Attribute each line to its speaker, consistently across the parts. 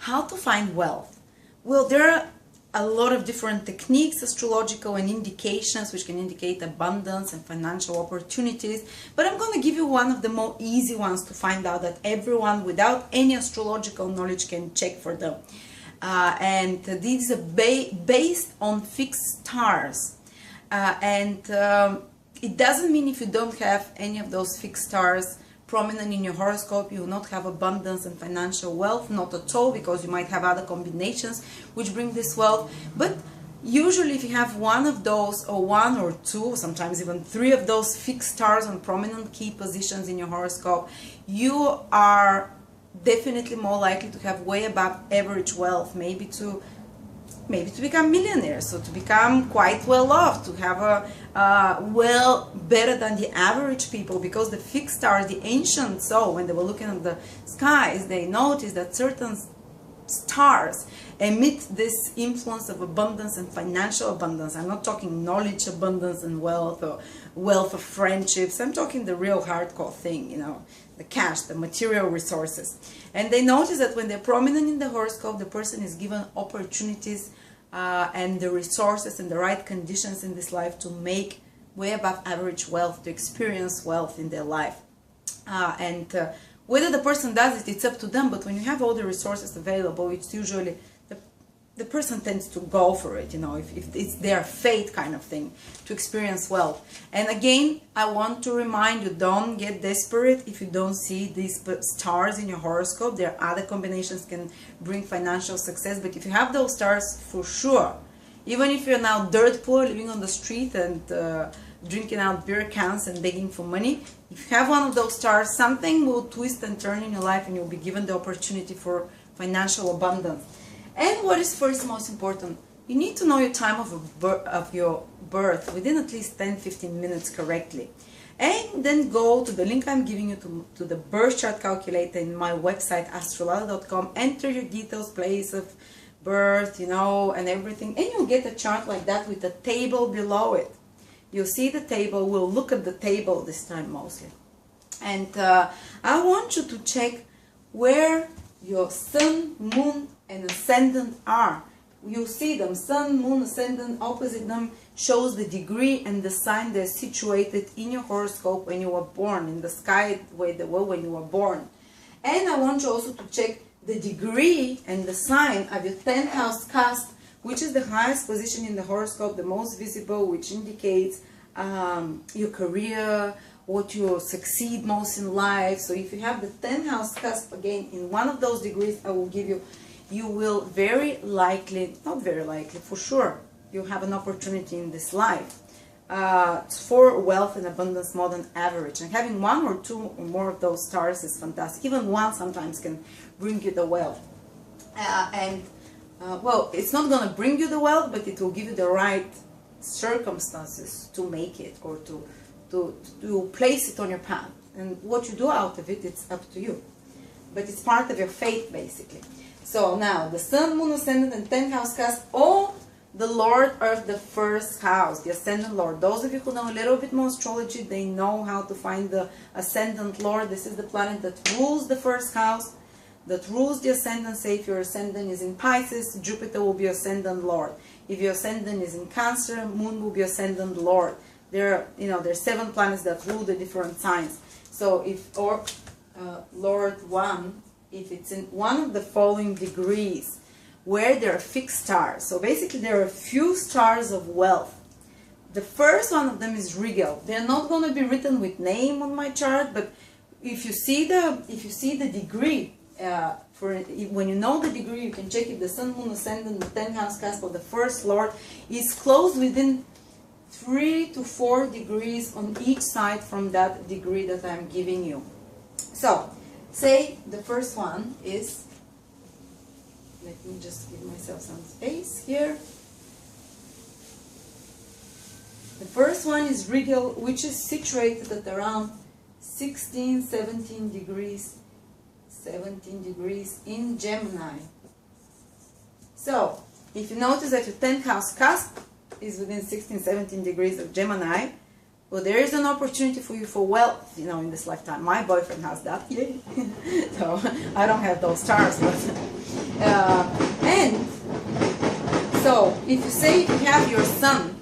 Speaker 1: how to find wealth. Well, there are a lot of different techniques, astrological, and indications which can indicate abundance and financial opportunities, but I'm going to give you one of the more easy ones to find out that everyone without any astrological knowledge can check for them. And these are based on fixed stars, it doesn't mean if you don't have any of those fixed stars prominent in your horoscope, you will not have abundance and financial wealth, not at all, because you might have other combinations which bring this wealth. But usually if you have one of those, or one or two, or sometimes even three of those fixed stars on prominent key positions in your horoscope, you are definitely more likely to have way above average wealth, maybe to become millionaires, so to become quite well off, to have well better than the average people, because the fixed stars, the ancient soul, when they were looking at the skies, they noticed that certain stars emit this influence of abundance and financial abundance. I'm not talking knowledge abundance and wealth, or wealth of friendships. I'm talking the real hardcore thing, you know, the cash, the material resources. And they notice that when they're prominent in the horoscope, the person is given opportunities and the resources and the right conditions in this life to make way above average wealth, to experience wealth in their life. Whether the person does it, it's up to them, but when you have all the resources available, it's usually the person tends to go for it, you know, if it's their fate kind of thing, to experience wealth. And again, I want to remind you, don't get desperate if you don't see these stars in your horoscope. There are other combinations can bring financial success, but if you have those stars, for sure, even if you're now dirt poor, living on the street and drinking out beer cans and begging for money, if you have one of those stars, something will twist and turn in your life and you'll be given the opportunity for financial abundance. And what is first most important, you need to know your time of your birth within at least 10-15 minutes correctly. And then go to the link I'm giving you to the birth chart calculator in my website, astrolada.com, enter your details, place of birth, you know, and everything, and you'll get a chart like that with a table below it. You'll see the table. We'll look at the table this time mostly. And I want you to check where your sun, moon, and ascendant are. You see them, sun, moon, ascendant, opposite them shows the degree and the sign they're situated in your horoscope when you were born, in the sky where they were when you were born. And I want you also to check the degree and the sign of your 10th house cusp, which is the highest position in the horoscope, the most visible, which indicates your career, what you succeed most in life. So if you have the 10th house cusp, again, in one of those degrees I will give you, you will very likely, not very likely, for sure, you'll have an opportunity in this life for wealth and abundance more than average. And having one or two or more of those stars is fantastic. Even one sometimes can bring you the wealth. Well, it's not going to bring you the wealth, but it will give you the right circumstances to make it, or to place it on your path. And what you do out of it, it's up to you. But it's part of your fate, basically. So now, the sun, moon, ascendant, and 10th house cusp, all the lord of the first house, the ascendant lord. Those of you who know a little bit more astrology, they know how to find the ascendant lord. This is the planet that rules the first house, that rules the ascendant. Say if your ascendant is in Pisces, Jupiter will be ascendant lord. If your ascendant is in Cancer, moon will be ascendant lord. There are 7 planets that rule the different signs. So if Lord 1, if it's in one of the following degrees where there are fixed stars, so basically there are a few stars of wealth. The first one of them is regal. They're not going to be written with name on my chart, but if you see the degree, when you know the degree, you can check if the sun, moon, ascendant, the 10th house cusp of the first lord is close within 3 to 4 degrees on each side from that degree that I'm giving you. So, say the first one is, let me just give myself some space here. The first one is regal, which is situated at around 16, 17 degrees in Gemini. So, if you notice that your 10th house cusp is within 16, 17 degrees of Gemini, well, there is an opportunity for you for wealth, in this lifetime. My boyfriend has that, yay. So, I don't have those stars, but And so if you say you have your sun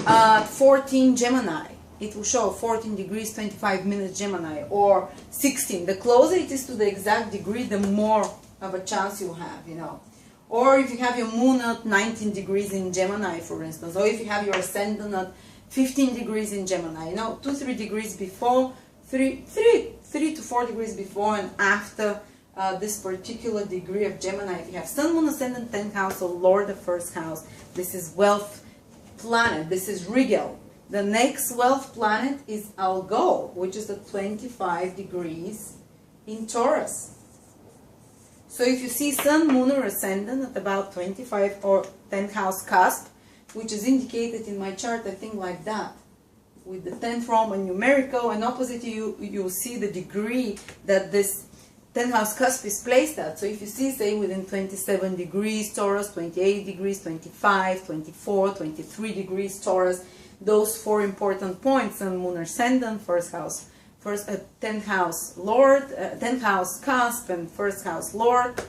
Speaker 1: at 14 Gemini, it will show 14 degrees 25 minutes Gemini, or 16. The closer it is to the exact degree, the more of a chance you have, you know. Or if you have your moon at 19 degrees in Gemini, for instance, or if you have your ascendant at 15 degrees in Gemini, you know, 2-3 degrees before, 3 to 4 degrees before and after this particular degree of Gemini. If you have Sun, Moon, Ascendant, 10th house, or Lord of first house, this is wealth planet. This is regal. The next wealth planet is Algol, which is at 25 degrees in Taurus. So if you see Sun, Moon, or Ascendant at about 25 or 10th house cusp, which is indicated in my chart, I think like that, with the 10th Roman numerical, and opposite you'll see the degree that this 10th house cusp is placed at. So if you see, say, within 27 degrees Taurus, 28 degrees, 25, 24, 23 degrees Taurus, those 4 important points, Sun, Moon, Ascendant, first house, 10th house Lord, 10th house cusp, and first house Lord,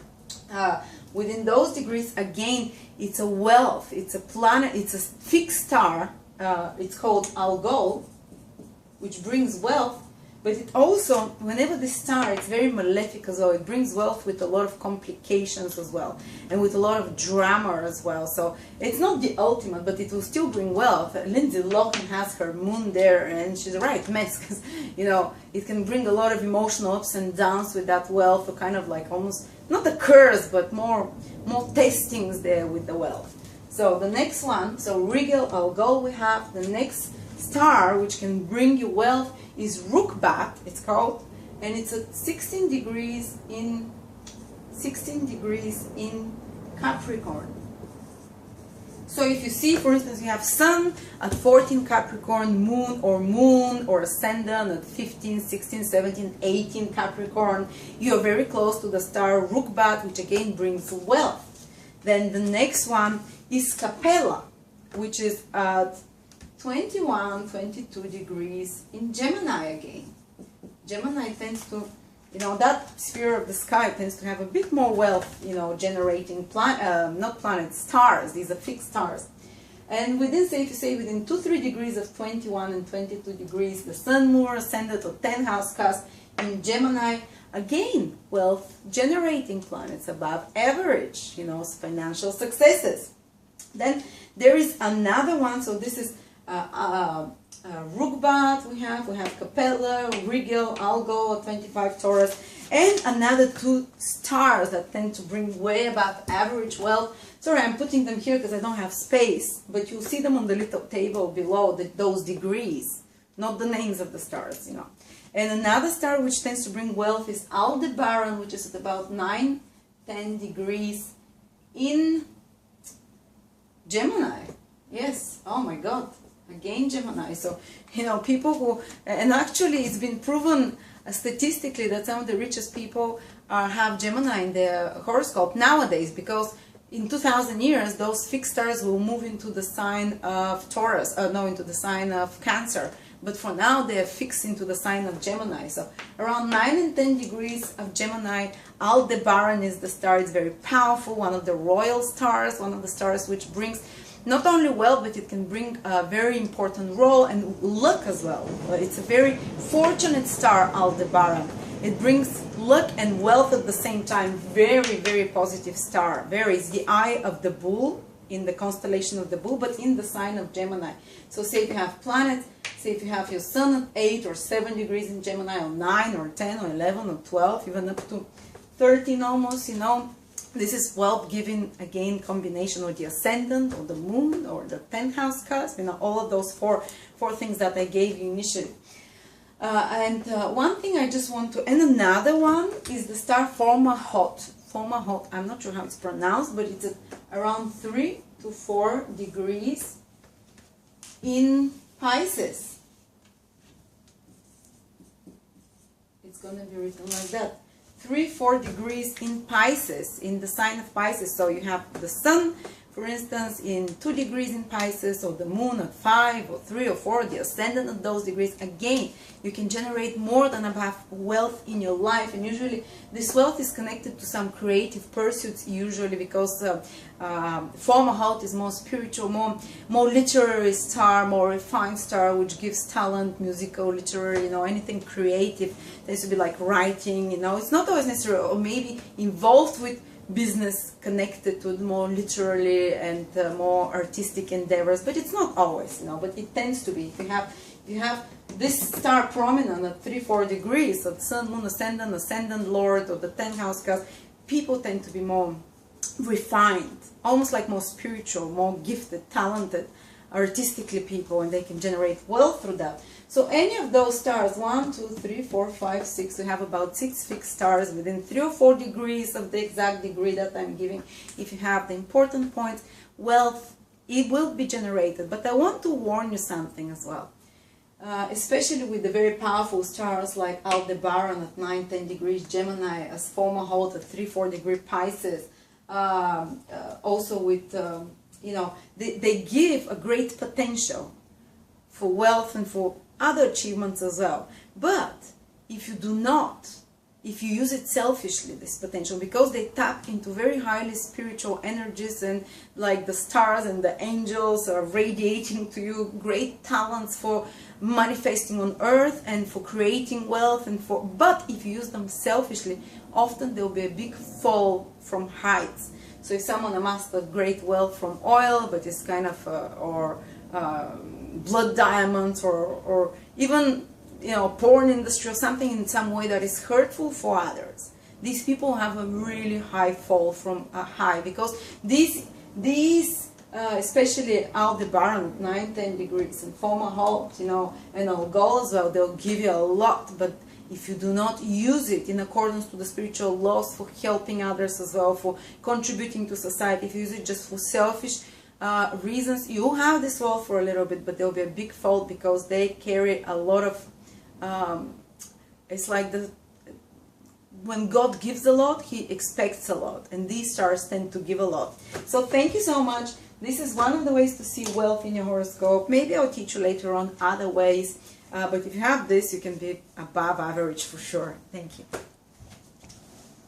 Speaker 1: within those degrees, again, it's a wealth, it's a planet, it's a fixed star, it's called Algol, which brings wealth, but it also, whenever this star, it's very malefic as well, it brings wealth with a lot of complications as well, and with a lot of drama as well. So it's not the ultimate, but it will still bring wealth. Lindsay Lohan has her moon there, and she's a right mess, because, you know, it can bring a lot of emotional ups and downs with that wealth, or kind of like almost, not a curse, but more testings there with the wealth. So the next one, so regal, Algol we have. The next star which can bring you wealth is Rukbat, it's called, and it's at 16 degrees in Capricorn. So if you see, for instance, you have Sun at 14 Capricorn, Moon or Ascendant at 15, 16, 17, 18 Capricorn, you're very close to the star Rukbat, which again brings wealth. Then the next one is Capella, which is at 21, 22 degrees in Gemini again. Gemini tends to, you know, that sphere of the sky tends to have a bit more wealth, you know, generating, not planets, stars. These are fixed stars. And within, say, if you say within 2-3 degrees of 21 and 22 degrees, the Sun, Moon, Ascendant, or 10th house cusp in Gemini, again, wealth generating planets above average, you know, financial successes. Then there is another one, so this is Rukbat, we have Capella, Regal, Algol, 25 Taurus, and another 2 stars that tend to bring way above average wealth. Sorry, I'm putting them here because I don't have space, but you'll see them on the little table below, those degrees, not the names of the stars, you know. And another star which tends to bring wealth is Aldebaran, which is at about 9-10 degrees in Gemini. Yes, oh my God. Again, Gemini. So, you know, people who, and actually it's been proven statistically that some of the richest people have Gemini in their horoscope nowadays, because in 2000 years, those fixed stars will move into the sign of Taurus, into the sign of Cancer. But for now, they are fixed into the sign of Gemini. So around 9 and 10 degrees of Gemini, Aldebaran is the star. It's very powerful, one of the royal stars, one of the stars which brings not only wealth, but it can bring a very important role and luck as well. It's a very fortunate star, Aldebaran. It brings luck and wealth at the same time. Very, very positive star. It's the eye of the bull, in the constellation of the bull, but in the sign of Gemini. So say if you have planets, say if you have your Sun at 8 or 7 degrees in Gemini, or 9 or 10 or 11 or 12, even up to 13 almost, you know, this is wealth-giving, again, combination with the Ascendant or the Moon or the 10th house cusp, you know, all of those four things that I gave you initially. One thing I just want to, and another one is the star Fomalhaut. Fomalhaut, I'm not sure how it's pronounced, but it's at around 3 to 4 degrees in Pisces. It's going to be written like that. 3-4 degrees in Pisces, in the sign of Pisces. So you have the Sun, For instance, in 2 degrees in Pisces, or the moon at 5 or 3 or 4, the ascendant at those degrees, again, you can generate more than enough wealth in your life. And usually this wealth is connected to some creative pursuits, usually because Fomalhaut is more spiritual, more literary star, more refined star, which gives talent, musical, literary, you know, anything creative. There used to be like writing, you know, it's not always necessary, or maybe involved with business, connected to more literally and more artistic endeavors, but it's not always, you know, but it tends to be. If you have this star prominent at 3-4 degrees of Sun, Moon, Ascendant, Lord, or the 10th house cast, people tend to be more refined, almost like more spiritual, more gifted, talented, artistically people, and they can generate wealth through that. So any of those stars, 1, 2, 3, 4, 5, 6, we have about 6 fixed stars within 3 or 4 degrees of the exact degree that I'm giving. If you have the important points, wealth, it will be generated. But I want to warn you something as well. Especially with the very powerful stars like Aldebaran at 9-10 degrees Gemini, as Fomalhaut at 3-4 degree Pisces, also with, you know, they give a great potential for wealth and for other achievements as well. But if you do not, if you use it selfishly, this potential, because they tap into very highly spiritual energies, and like the stars and the angels are radiating to you great talents for manifesting on earth and for creating wealth, and for, but if you use them selfishly, often there will be a big fall from heights. So if someone amassed a great wealth from oil, but it's kind of blood diamonds, or even, you know, porn industry or something in some way that is hurtful for others, these people have a really high fall from a high, because these especially Aldebaran at 9-10 degrees and Fomalhaut, you know, and Algol as well, they'll give you a lot, but if you do not use it in accordance to the spiritual laws for helping others as well, for contributing to society, if you use it just for selfish reasons, you have this wealth for a little bit, but there'll be a big fault, because they carry a lot of it's like when God gives a lot, He expects a lot, and these stars tend to give a lot. So thank you so much. This is one of the ways to see wealth in your horoscope. Maybe I'll teach you later on other ways, but if you have this, you can be above average for sure. Thank you.